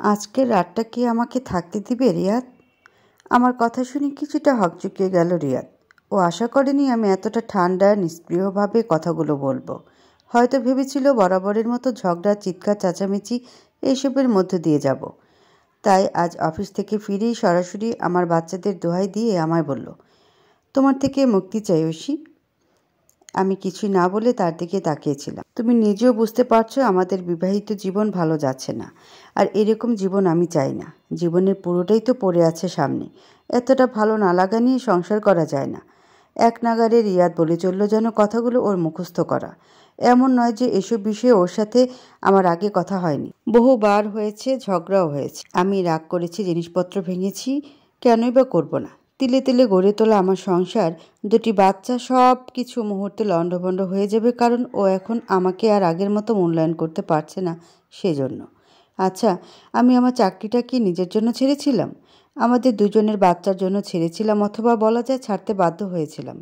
আজকের রাতটা কি আমাকে থাকতে দিবে রিয়াদ? আমার কথা শুনে কিছুটা হকচকিয়ে গেল রিয়াদ। ও আশা করেনি আমি এতটা ঠান্ডা নিষ্ক্রিয়ভাবে কথাগুলো বলবো। হয়তো ভেবেছিল বরাবরের মতো ঝগড়া, চিৎকার, চেঁচামেচি এইসবের মধ্য দিয়ে যাব। তাই আজ অফিস থেকে ফিরেই সরাসরি আমার বাচ্চাদের দোহাই দিয়ে আমায় বলল, তোমার থেকে মুক্তি চাই ঐশী। আমি কিছুই না বলে তার দিকে তাকিয়েছিলাম। তুমি নিজেও বুঝতে পারছো আমাদের বিবাহিত জীবন ভালো যাচ্ছে না, আর এরকম জীবন আমি চাই না। জীবনের পুরোটাই তো পড়ে আছে সামনে। এতটা ভালো না লাগা নিয়ে সংসার করা যায় না। এক নাগারে রিয়াদ বলে চলল যেন কথাগুলো ওর মুখস্থ করা। এমন নয় যে এসব বিষয়ে ওর সাথে আমার আগে কথা হয়নি, বহুবার হয়েছে, ঝগড়াও হয়েছে। আমি রাগ করেছি, জিনিসপত্র ভেঙেছি, কেনই বা করব না। তিলে তিলে গড়ে তোলা আমার সংসার, দুটি বাচ্চা, সব কিছু মুহূর্তে লণ্ডভণ্ড হয়ে যাবে, কারণ ও এখন আমাকে আর আগের মতো মূল্যায়ন করতে পারছে না সেজন্য। আচ্ছা, আমি আমার চাকরিটা কি নিজের জন্য ছেড়েছিলাম? আমাদের দুজনের বাচ্চার জন্য ছেড়েছিলাম, অথবা বলা যায় ছাড়তে বাধ্য হয়েছিলাম।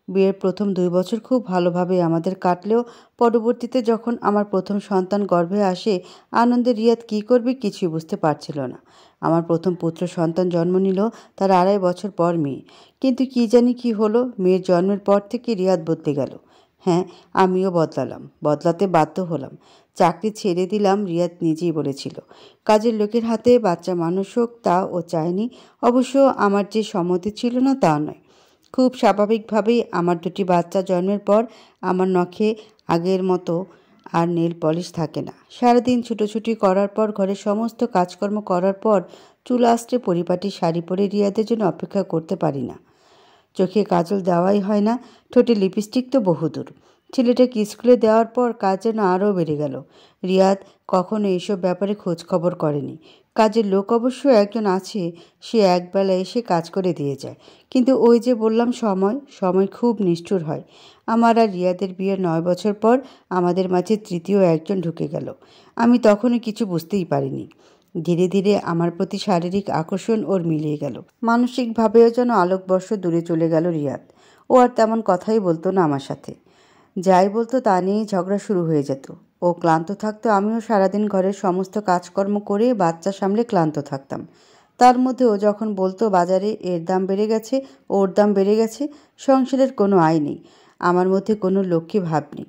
বিয়ের প্রথম 2 বছর খুব ভালোভাবে আমাদের কাটলেও পরবর্তীতে যখন আমার প্রথম সন্তান গর্ভে আসে, আনন্দে রিয়াদ কী করবে কিছুই বুঝতে পারছিল না। আমার প্রথম পুত্র সন্তান জন্ম নিল তার 2.5 বছর পর মেয়ে। কিন্তু কী জানি কী হলো, মেয়ের জন্মের পর থেকে রিয়াদ বদলে গেল। হ্যাঁ, আমিও বদলালাম, বদলাতে বাধ্য হলাম। চাকরি ছেড়ে দিলাম, রিয়াদ নিজেই বলেছিল। কাজের লোকের হাতে বাচ্চা মানুষ হোক, তা ও চায়নি। অবশ্য আমার যে সম্মতি ছিল না তা নয়। খুব স্বাভাবিকভাবেই আমার দুটি বাচ্চা জন্মের পর আমার নখে আগের মতো আর নেল পলিশ থাকে না। সারাদিন ছুটোছুটি করার পর, ঘরের সমস্ত কাজকর্ম করার পর চুল আঁচড়ে পরিপাটি শাড়ি পরে রিয়াদের জন্য অপেক্ষা করতে পারি না। চোখে কাজল দেওয়াই হয় না, ঠোঁটে লিপস্টিক তো বহুদূর। ছেলেটাকে স্কুলে দেওয়ার পর কাজ যেন আরও বেড়ে গেল। রিয়াদ কখনো এইসব ব্যাপারে খোঁজ খবর করেনি। কাজের লোক অবশ্য একজন আছে, সে একবেলা এসে কাজ করে দিয়ে যায়। কিন্তু ওই যে বললাম, সময় খুব নিষ্ঠুর হয়। আমার আর রিয়াদের বিয়ের 9 বছর পর আমাদের মাঝে তৃতীয় একজন ঢুকে গেল। আমি তখনও কিছু বুঝতেই পারিনি। ধীরে ধীরে আমার প্রতি শারীরিক আকর্ষণ ওর মিলিয়ে গেল। মানসিকভাবেও যেন আলোকবর্ষ দূরে চলে গেল রিয়াদ। ও আর তেমন কথাই বলতো না আমার সাথে। যাই বলতো তা নিয়েই ঝগড়া শুরু হয়ে যেত। ও ক্লান্ত থাকতো, আমিও সারাদিন ঘরের সমস্ত কাজকর্ম করে বাচ্চা সামলে ক্লান্ত থাকতাম। তার মধ্যে ও যখন বলতো বাজারে এর দাম বেড়ে গেছে, ওর দাম বেড়ে গেছে, সংসারের কোনো আয় নেই, আমার মধ্যে কোনো লক্ষ্মী ভাব নেই,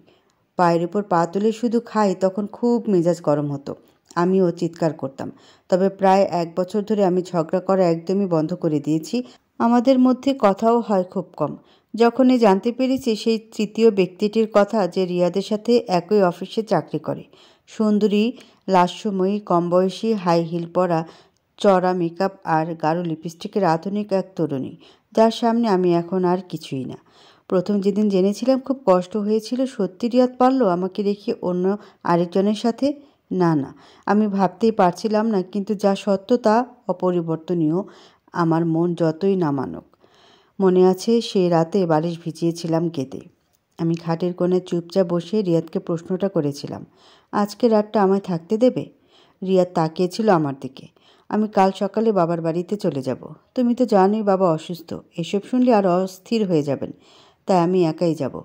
পায়ের উপর পা তুলে শুধু খাই, তখন খুব মেজাজ গরম হতো। আমিও চিৎকার করতাম। তবে প্রায় 1 বছর ধরে আমি ঝগড়া করা একদমই বন্ধ করে দিয়েছি। আমাদের মধ্যে কথাও হয় খুব কম। যখনই জানতে পেরেছি সেই তৃতীয় ব্যক্তিটির কথা, যে রিয়াদের সাথে একই অফিসে চাকরি করে, সুন্দরী, লাস্যময়ী, কম বয়সী, হাই হিল পরা, চড়া মেকআপ আর গাঢ় লিপস্টিকের আধুনিক এক তরুণী, যার সামনে আমি এখন আর কিছুই না। প্রথম যেদিন জেনেছিলাম খুব কষ্ট হয়েছিল। সত্যি রিয়াদ পারল আমাকে রেখে অন্য আরেকজনের সাথে? না, আমি ভাবতেই পারছিলাম না, কিন্তু যা সত্য তা অপরিবর্তনীয়, আমার মন যতই না মানুক। মনে আছে সেই রাতে বালিশ ভিজিয়েছিলাম কেঁদে। আমি খাটের কোণে চুপচাপ বসে রিয়াদকে প্রশ্নটা করেছিলাম, আজকে রাতটা আমায় থাকতে দেবে? রিয়াদ তাকিয়েছিল আমার দিকে। আমি কাল সকালে বাবার বাড়িতে চলে যাব। তুমি তো জানোই বাবা অসুস্থ, এসব শুনলে আর অস্থির হয়ে যাবেন। তাই আমি একাই যাব।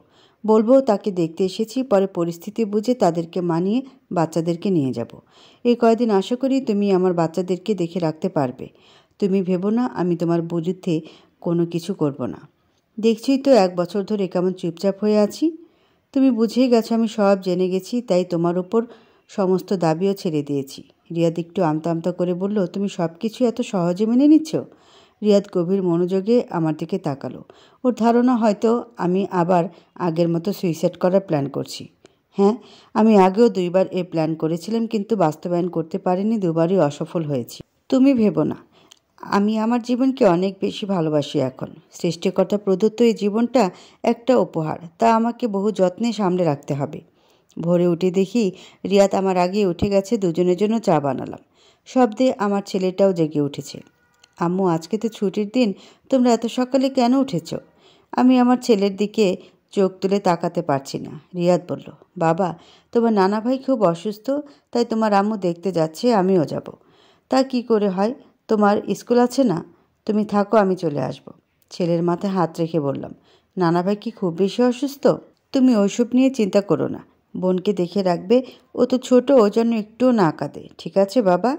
বলবো তাকে দেখতে এসেছি, পরে পরিস্থিতি বুঝে তাদেরকে মানিয়ে বাচ্চাদেরকে নিয়ে যাব। এই কয়দিন আশা করি তুমি আমার বাচ্চাদেরকে দেখে রাখতে পারবে। তুমি ভেবো না আমি তোমার বিরুদ্ধে কোনো কিছু করব না। দেখছিই তো 1 বছর ধরে কেমন চুপচাপ হয়ে আছি। তুমি বুঝেই গেছো আমি সব জেনে গেছি, তাই তোমার ওপর সমস্ত দাবিও ছেড়ে দিয়েছি। রিয়াদ একটু আমতা আমতা করে বলল, তুমি সব কিছু এত সহজে মেনে নিচ্ছ? রিয়াদ গভীর মনোযোগে আমার দিকে তাকালো। ওর ধারণা হয়তো আমি আবার আগের মতো সুইসাইড করার প্ল্যান করছি। হ্যাঁ, আমি আগেও 2 বার এই প্ল্যান করেছিলাম, কিন্তু বাস্তবায়ন করতে পারিনি, দুবারই অসফল হয়েছি। তুমি ভেবো না, আমি আমার জীবনকে অনেক বেশি ভালোবাসি এখন। সৃষ্টিকর্তা প্রদত্ত এই জীবনটা একটা উপহার, তা আমাকে বহু যত্নে সামলে রাখতে হবে। ভোরে উঠে দেখি রিয়াদ আমার আগে উঠে গেছে। দুজনের জন্য চা বানালাম। শব্দে আমার ছেলেটাও জেগে উঠেছে। আম্মু, আজকে তো ছুটির দিন, তোমরা এত সকালে কেন উঠেছ? আমি আমার ছেলের দিকে চোখ তুলে তাকাতে পারছি না। রিয়াদ বলল, বাবা, তোমার নানা ভাই খুব অসুস্থ, তাই তোমার আম্মু দেখতে যাচ্ছে, আমিও যাব। তা কি করে হয়? তোমার স্কুল আছে না? তুমি থাকো, আমি চলে আসব। ছেলের মাথায় হাত রেখে বললাম, নানা ভাই কি খুব বেশি অসুস্থ? তুমি ওইসব নিয়ে চিন্তা করো না, বোনকে দেখে রাখবে, ও তো ছোট, ও যেন একটুও না কাঁদে। ঠিক আছে বাবা?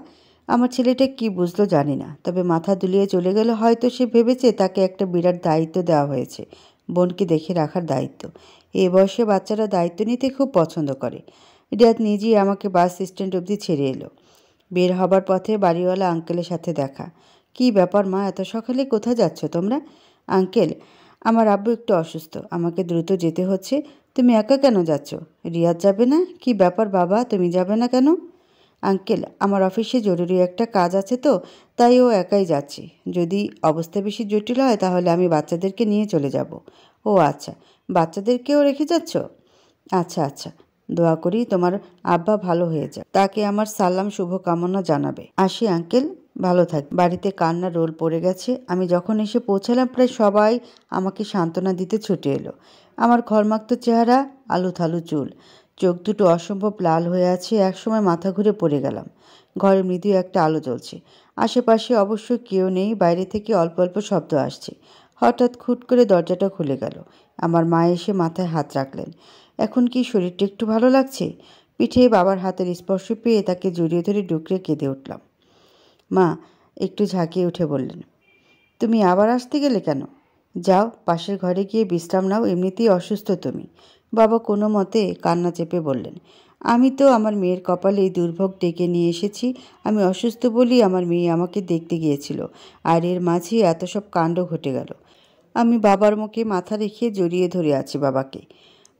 আমার ছেলেটা কি বুঝলো জানি না, তবে মাথা দুলিয়ে চলে গেল। হয়তো সে ভেবেছে তাকে একটা বিরাট দায়িত্ব দেওয়া হয়েছে, বোনকে দেখে রাখার দায়িত্ব। এই বয়সে বাচ্চারা দায়িত্ব নিতে খুব পছন্দ করে। রিয়াদ নিজেই আমাকে বাস স্ট্যান্ড অবধি ছেড়ে এলো। বের হবার পথে বাড়িওয়ালা আঙ্কেলের সাথে দেখা। কি ব্যাপার মা, এত সকালে কোথায় যাচ্ছ তোমরা? আঙ্কেল, আমার আব্বু একটু অসুস্থ, আমাকে দ্রুত যেতে হচ্ছে। তুমি একা কেন যাচ্ছ? রিয়াদ যাবে না? কি ব্যাপার বাবা, তুমি যাবে না কেন? আঙ্কেল, আমার অফিসে জরুরি একটা কাজ আছে তো, তাই ও একাই যাচ্ছে। যদি অবস্থা বেশি জটিল হয় তাহলে আমি বাচ্চাদেরকে নিয়ে চলে যাব। ও আচ্ছা, বাচ্চাদেরকেও রেখে যাচ্ছ? আচ্ছা আচ্ছা, দোয়া করি তোমার আব্বা ভালো হয়ে যায়। তাকে আমার সালাম শুভকামনা জানাবে। আসি আঙ্কেল, ভালো থাক। বাড়িতে কান্নার রোল পড়ে গেছে। আমি যখন এসে পৌঁছালাম প্রায় সবাই আমাকে সান্ত্বনা দিতে ছুটে এলো। আমার ঘরমাক্ত চেহারা, আলুথালু চুল, চোখ দুটো অসম্ভব লাল হয়ে আছে। একসময় মাথা ঘুরে পড়ে গেলাম। ঘরে মৃদু একটা আলো জ্বলছে। আশেপাশে অবশ্য কেউ নেই, বাইরে থেকে অল্প অল্প শব্দ আসছে। হঠাৎ খুট করে দরজাটা খুলে গেল। আমার মা এসে মাথায় হাত রাখলেন। এখন কি শরীরটা একটু ভালো লাগছে? পিঠে বাবার হাতের স্পর্শ পেয়ে তাকে জড়িয়ে ধরে ডুকরে কেঁদে উঠলাম। মা একটু ঝাঁকিয়ে উঠে বললেন, তুমি আবার আসতে গেলে কেন? যাও, পাশের ঘরে গিয়ে বিশ্রাম নাও, এমনিতেই অসুস্থ তুমি। বাবা কোনো মতে কান্না চেপে বললেন, আমি তো আমার মেয়ের কপালে এই দুর্ভোগ ডেকে নিয়ে এসেছি। আমি অসুস্থ বলি আমার মেয়ে আমাকে দেখতে গিয়েছিল, আর এর মাঝে এত সব কাণ্ড ঘটে গেল। আমি বাবার মুখে মাথা রেখে জড়িয়ে ধরে আছি বাবাকে।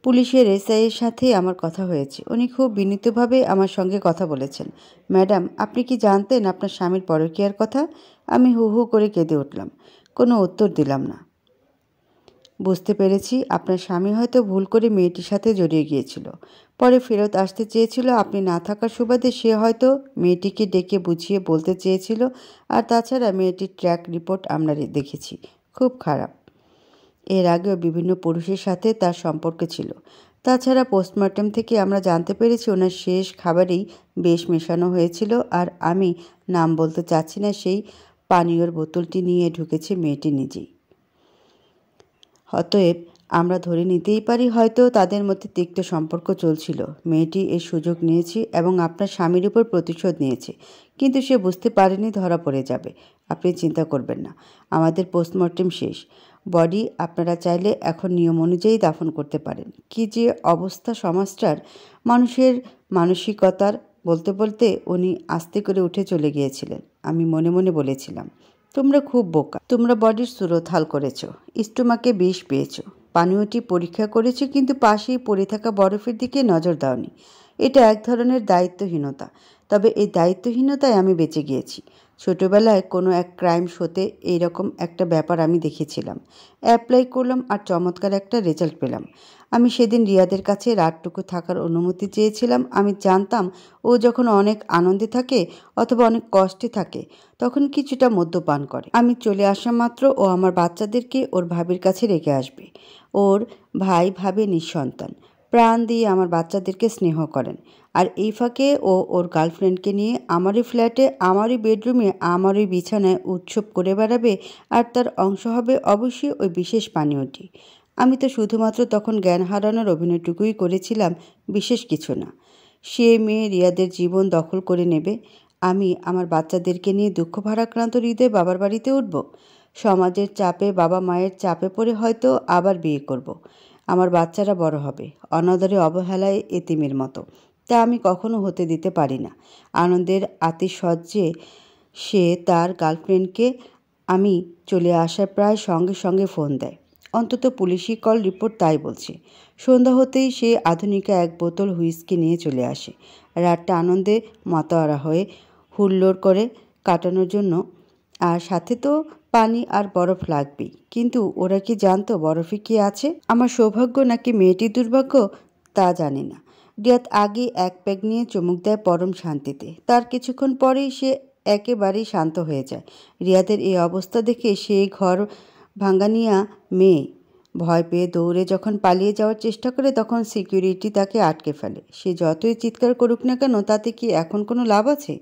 পুলিশের এসআইয়ের সাথে আমার কথা হয়েছে। উনি খুব বিনীতভাবে আমার সঙ্গে কথা বলেছেন। ম্যাডাম, আপনি কি জানতেন আপনার স্বামীর পরকীয়ার কথা? আমি হু হু করে কেঁদে উঠলাম। কোনো উত্তর দিলাম না। বুঝতে পেরেছি, আপনার স্বামী হয়তো ভুল করে মেয়েটির সাথে জড়িয়ে গিয়েছিল। পরে ফেরত আসতে চেয়েছিল, আপনি না থাকার সুবাদে সে হয়তো মেয়েটিকে ডেকে বুঝিয়ে বলতে চেয়েছিল। আর তাছাড়া মেয়েটির ট্র্যাক রিপোর্ট আমরা দেখেছি, খুব খারাপ। এর আগেও বিভিন্ন পুরুষের সাথে তার সম্পর্ক ছিল। তাছাড়া পোস্টমর্টেম থেকে আমরা জানতে পেরেছি ওনার শেষ খাবারেই বেশ মেশানো হয়েছিল। আর আমি নাম বলতে চাচ্ছি না, সেই পানীয়র বোতলটি নিয়ে ঢুকেছে মেয়েটি নিজেই। অতএব আমরা ধরে নিতেই পারি হয়তো তাদের মধ্যে তিক্ত সম্পর্ক চলছিল। মেয়েটি এর সুযোগ নিয়েছে এবং আপনার স্বামীর উপর প্রতিশোধ নিয়েছে, কিন্তু সে বুঝতে পারেনি ধরা পড়ে যাবে। আপনি চিন্তা করবেন না, আমাদের পোস্টমর্টেম শেষ। বডি আপনারা চাইলে এখন নিয়ম অনুযায়ী দাফন করতে পারেন। কি যে অবস্থা সমাজটার, মানুষের মানসিকতার। বলতে বলতে উনি আস্তে করে উঠে চলে গিয়েছিলেন। আমি মনে মনে বলেছিলাম, তোমরা খুব বোকা। তোমরা বডির সুরতহাল করেছ, স্টোমাকে বিষ পেয়েছ, পানীয়টি পরীক্ষা করেছ, কিন্তু পাশেই পড়ে থাকা বরফের দিকে নজর দাওনি। এটা এক ধরনের দায়িত্বহীনতা। তবে এই দায়িত্বহীনতায় আমি বেঁচে গিয়েছি। ছোটবেলায় কোনো এক ক্রাইম শোতে এইরকম একটা ব্যাপার আমি দেখেছিলাম। অ্যাপ্লাই করলাম আর চমৎকার একটা রেজাল্ট পেলাম। আমি সেদিন রিয়াদের কাছে রাতটুকু থাকার অনুমতি চেয়েছিলাম। আমি জানতাম ও যখন অনেক আনন্দে থাকে অথবা অনেক কষ্টে থাকে তখন কিছুটা মদ্যপান করে। আমি চলে আসা মাত্র ও আমার বাচ্চাদেরকে ওর ভাবির কাছে রেখে আসবে। ওর ভাই ভাবি নিঃসন্তান, প্রাণ দিয়ে আমার বাচ্চাদেরকে স্নেহ করেন। আর এই ফাঁকে ও ওর গার্লফ্রেন্ডকে নিয়ে আমারই ফ্ল্যাটে, আমারই বেডরুমে, আমারই বিছানায় উৎসব করে বেড়াবে। আর তার অংশ হবে অবশ্যই ওই বিশেষ পানীয়টি। আমি তো শুধুমাত্র তখন জ্ঞান হারানোর অভিনয়টুকুই করেছিলাম, বিশেষ কিছু না। সে মেয়ে রিয়াদের জীবন দখল করে নেবে। আমি আমার বাচ্চাদেরকে নিয়ে দুঃখ ভারাক্রান্ত হৃদয়ে বাবার বাড়িতে উঠব। সমাজের চাপে, বাবা মায়ের চাপে পড়ে হয়তো আবার বিয়ে করব। আমার বাচ্চারা বড় হবে অনাদরে, অবহেলায়, এতিমের মতো। তা আমি কখনো হতে দিতে পারি না। আনন্দের আতিশয্যে সে তার গার্লফ্রেন্ডকে আমি চলে আসার প্রায় সঙ্গে সঙ্গে ফোন দেয়। অন্তত পুলিশি কল রিপোর্ট তাই বলছে। সন্ধ্যা হতেই সে আধুনিকা এক বোতল হুইস্কি নিয়ে চলে আসে। রাতটা আনন্দে মাতোয়ারা হয়ে হুল্লোড় করে কাটানোর জন্য। আর সাথে তো পানি আর বরফ লাগবেই। কিন্তু ওরা কি জানতো বরফে কি আছে? আমার সৌভাগ্য নাকি মেয়েটির দুর্ভাগ্য তা জানি না। রিয়াদ আগে এক প্যাক নিয়ে চুমুক দেয় পরম শান্তিতে। তার কিছুক্ষণ পরেই সে একেবারেই শান্ত হয়ে যায়। রিয়াদের এই অবস্থা দেখে সেই ঘর ভাঙ্গানিয়া মেয়ে ভয় পেয়ে দৌড়ে যখন পালিয়ে যাওয়ার চেষ্টা করে তখন সিকিউরিটি তাকে আটকে ফেলে। সে যতই চিৎকার করুক না কেন, তাতে কি এখন কোনো লাভ আছে?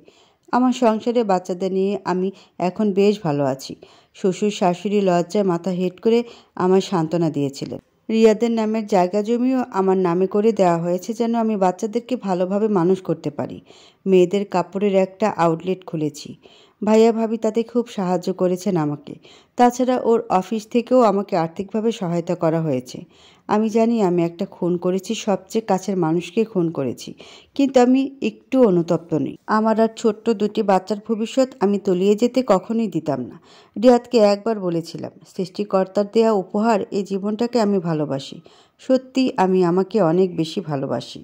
আমার সংসারে বাচ্চাদের নিয়ে আমি এখন বেশ ভালো আছি। শ্বশুর শাশুড়ি লজ্জায় মাথা হেঁট করে আমায় সান্ত্বনা দিয়েছিলেন। রিয়াদের নামের জায়গা জমিও আমার নামে করে দেওয়া হয়েছে যেন আমি বাচ্চাদেরকে ভালোভাবে মানুষ করতে পারি। মেয়েদের কাপড়ের একটা আউটলেট খুলেছি। ভাইয়া ভাবি তাতে খুব সাহায্য করেছেন আমাকে। তাছাড়া ওর অফিস থেকেও আমাকে আর্থিকভাবে সহায়তা করা হয়েছে। আমি জানি আমি একটা খুন করেছি, সবচেয়ে কাছের মানুষকে খুন করেছি, কিন্তু আমি একটু অনুতপ্ত নই। আমার আর ছোট্ট দুটি বাচ্চার ভবিষ্যৎ আমি তলিয়ে যেতে কখনোই দিতাম না। রিয়াদকে একবার বলেছিলাম, সৃষ্টিকর্তার দেয়া উপহার এই জীবনটাকে আমি ভালোবাসি। সত্যি আমি আমাকে অনেক বেশি ভালোবাসি।